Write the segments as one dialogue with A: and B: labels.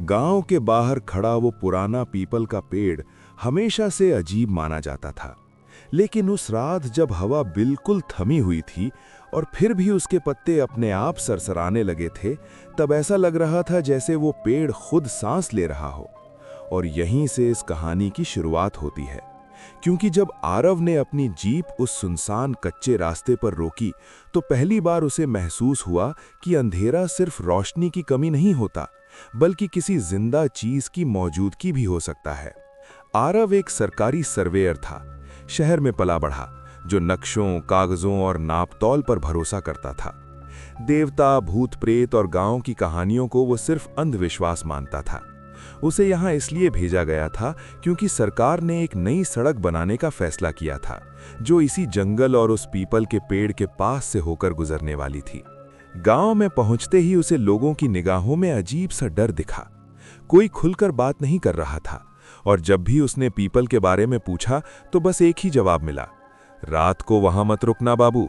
A: गांव के बाहर खड़ा वो पुराना पीपल का पेड़ हमेशा से अजीब माना जाता था। लेकिन उस रात जब हवा बिल्कुल थमी हुई थी और फिर भी उसके पत्ते अपने आप सरसराने लगे थे, तब ऐसा लग रहा था जैसे वो पेड़ खुद सांस ले रहा हो। और यहीं से इस कहानी की शुरुआत होती है, क्योंकि जब आरव ने अपनी जीप उस सुनसान कच्चे रास्ते पर रोकी, तो पहली बार उसे महसूस हुआ कि अंधेरा सिर्फ रोशनी की कमी नहीं होता, बल्कि किसी जिंदा चीज की मौजूदगी भी हो सकता है। आरव एक सरकारी सर्वेयर था, शहर में पला बढ़ा, जो नक्शों, कागजों और नापतौल पर भरोसा करता था। देवता, भूत प्रेत और गांव की कहानियों को वो सिर्फ अंधविश्वास मानता था। उसे यहाँ इसलिए भेजा गया था क्योंकि सरकार ने एक नई सड़क बनाने का फैसला किया था, जो इसी जंगल और उस पीपल के पेड़ के पास से होकर गुजरने वाली थी। गांव में पहुंचते ही उसे लोगों की निगाहों में अजीब सा डर दिखा। कोई खुलकर बात नहीं कर रहा था, और जब भी उसने पीपल के बारे में पूछा तो बस एक ही जवाब मिला, रात को वहां मत रुकना बाबू।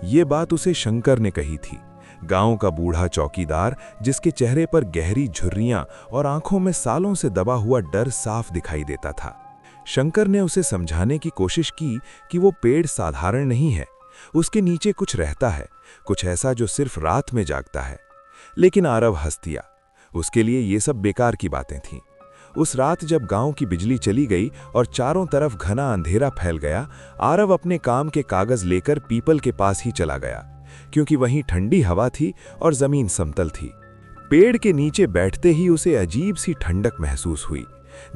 A: ये बात उसे शंकर ने कही थी, गांव का बूढ़ा चौकीदार, जिसके चेहरे पर गहरी झुर्रियां और आंखों में सालों से दबा हुआ डर साफ दिखाई देता था। शंकर ने उसे समझाने की कोशिश की कि वो पेड़ साधारण नहीं है, उसके नीचे कुछ रहता है, कुछ ऐसा जो सिर्फ रात में जागता है। लेकिन आरव हंस दिया, उसके लिए ये सब बेकार की बातें थीं। उस रात जब गांव की बिजली चली गई और चारों तरफ घना अंधेरा फैल गया, आरव अपने काम के कागज लेकर पीपल के पास ही चला गया, क्योंकि वहीं ठंडी हवा थी और जमीन समतल थी। पेड़ के नीचे बैठते ही उसे अजीब सी ठंडक महसूस हुई,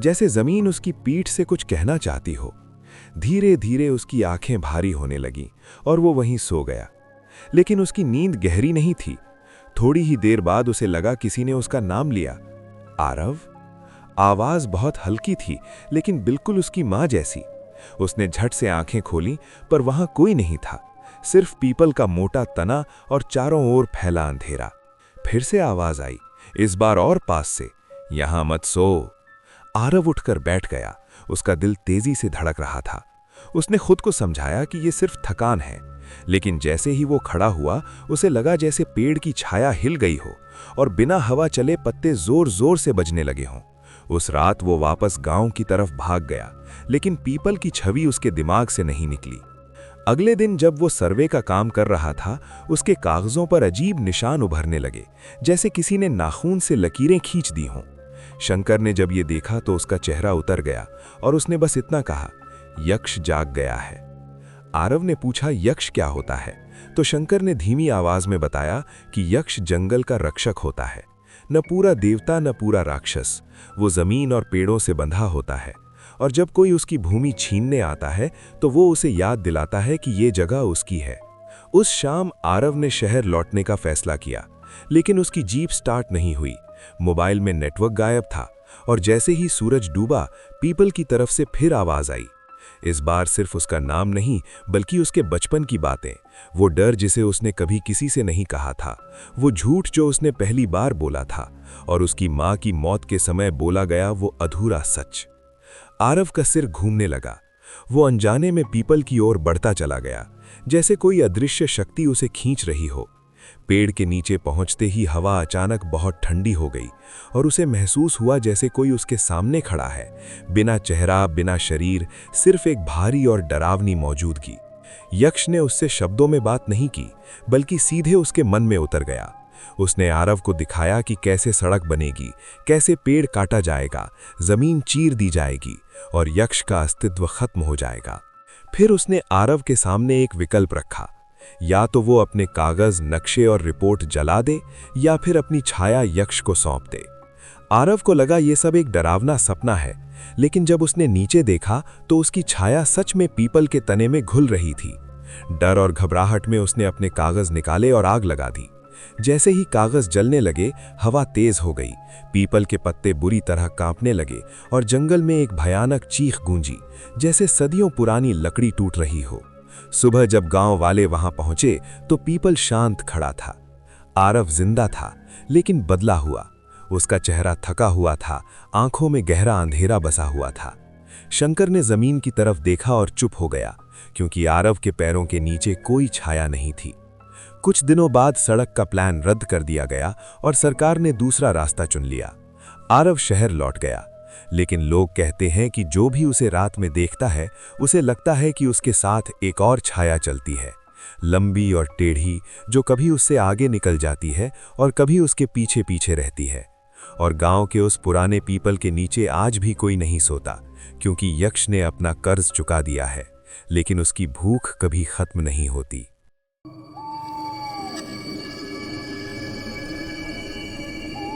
A: जैसे जमीन उसकी पीठ से कुछ कहना चाहती हो। धीरे धीरे उसकी आंखें भारी होने लगीं और वो वहीं सो गया। लेकिन उसकी नींद गहरी नहीं थी। थोड़ी ही देर बाद उसे लगा किसी ने उसका नाम लिया, आरव। आवाज बहुत हल्की थी, लेकिन बिल्कुल उसकी माँ जैसी। उसने झट से आंखें खोलीं, पर वहां कोई नहीं था, सिर्फ पीपल का मोटा तना और चारों ओर फैला अंधेरा। फिर से आवाज आई, इस बार और पास से, यहां मत सो। आरव उठकर बैठ गया, उसका दिल तेजी से धड़क रहा था। उसने खुद को समझाया कि ये सिर्फ थकान है, लेकिन जैसे ही वो खड़ा हुआ, उसे लगा जैसे पेड़ की छाया हिल गई हो और बिना हवा चले पत्ते जोर जोर से बजने लगे हों। उस रात वो वापस गांव की तरफ भाग गया, लेकिन पीपल की छवि उसके दिमाग से नहीं निकली। अगले दिन जब वो सर्वे का काम कर रहा था, उसके कागजों पर अजीब निशान उभरने लगे, जैसे किसी ने नाखून से लकीरें खींच दी हों। शंकर ने जब ये देखा तो उसका चेहरा उतर गया और उसने बस इतना कहा, यक्ष जाग गया है। आरव ने पूछा, यक्ष क्या होता है? तो शंकर ने धीमी आवाज में बताया कि यक्ष जंगल का रक्षक होता है, न पूरा देवता न पूरा राक्षस। वो जमीन और पेड़ों से बंधा होता है, और जब कोई उसकी भूमि छीनने आता है तो वो उसे याद दिलाता है कि ये जगह उसकी है। उस शाम आरव ने शहर लौटने का फैसला किया, लेकिन उसकी जीप स्टार्ट नहीं हुई। मोबाइल में नेटवर्क गायब था, और जैसे ही सूरज डूबा, पीपल की तरफ से फिर आवाज आई। इस बार सिर्फ उसका नाम नहीं, बल्कि उसके बचपन की बातें, वो डर जिसे उसने कभी किसी से नहीं कहा था, वो झूठ जो उसने पहली बार बोला था, और उसकी माँ की मौत के समय बोला गया वो अधूरा सच। आरव का सिर घूमने लगा। वो अनजाने में पीपल की ओर बढ़ता चला गया, जैसे कोई अदृश्य शक्ति उसे खींच रही हो। पेड़ के नीचे पहुंचते ही हवा अचानक बहुत ठंडी हो गई, और उसे महसूस हुआ जैसे कोई उसके सामने खड़ा है, बिना चेहरा, बिना शरीर, सिर्फ एक भारी और डरावनी मौजूदगी। यक्ष ने उससे शब्दों में बात नहीं की, बल्कि सीधे उसके मन में उतर गया। उसने आरव को दिखाया कि कैसे सड़क बनेगी, कैसे पेड़ काटा जाएगा, जमीन चीर दी जाएगी और यक्ष का अस्तित्व खत्म हो जाएगा। फिर उसने आरव के सामने एक विकल्प रखा, या तो वो अपने कागज, नक्शे और रिपोर्ट जला दे, या फिर अपनी छाया यक्ष को सौंप दे। आरव को लगा ये सब एक डरावना सपना है, लेकिन जब उसने नीचे देखा तो उसकी छाया सच में पीपल के तने में घुल रही थी। डर और घबराहट में उसने अपने कागज निकाले और आग लगा दी। जैसे ही कागज जलने लगे, हवा तेज हो गई, पीपल के पत्ते बुरी तरह कांपने लगे और जंगल में एक भयानक चीख गूंजी, जैसे सदियों पुरानी लकड़ी टूट रही हो। सुबह जब गांव वाले वहां पहुंचे तो पीपल शांत खड़ा था। आरव जिंदा था, लेकिन बदला हुआ। उसका चेहरा थका हुआ था, आंखों में गहरा अंधेरा बसा हुआ था। शंकर ने जमीन की तरफ देखा और चुप हो गया, क्योंकि आरव के पैरों के नीचे कोई छाया नहीं थी। कुछ दिनों बाद सड़क का प्लान रद्द कर दिया गया और सरकार ने दूसरा रास्ता चुन लिया।
B: आरव शहर लौट गया, लेकिन लोग कहते हैं कि जो भी उसे रात में देखता है उसे लगता है कि उसके साथ एक और छाया चलती है, लंबी और टेढ़ी, जो कभी उससे आगे निकल जाती है और कभी उसके पीछे पीछे रहती है। और गांव के उस पुराने पीपल के नीचे आज भी कोई नहीं सोता, क्योंकि यक्ष ने अपना कर्ज चुका दिया है, लेकिन उसकी भूख कभी खत्म नहीं होती।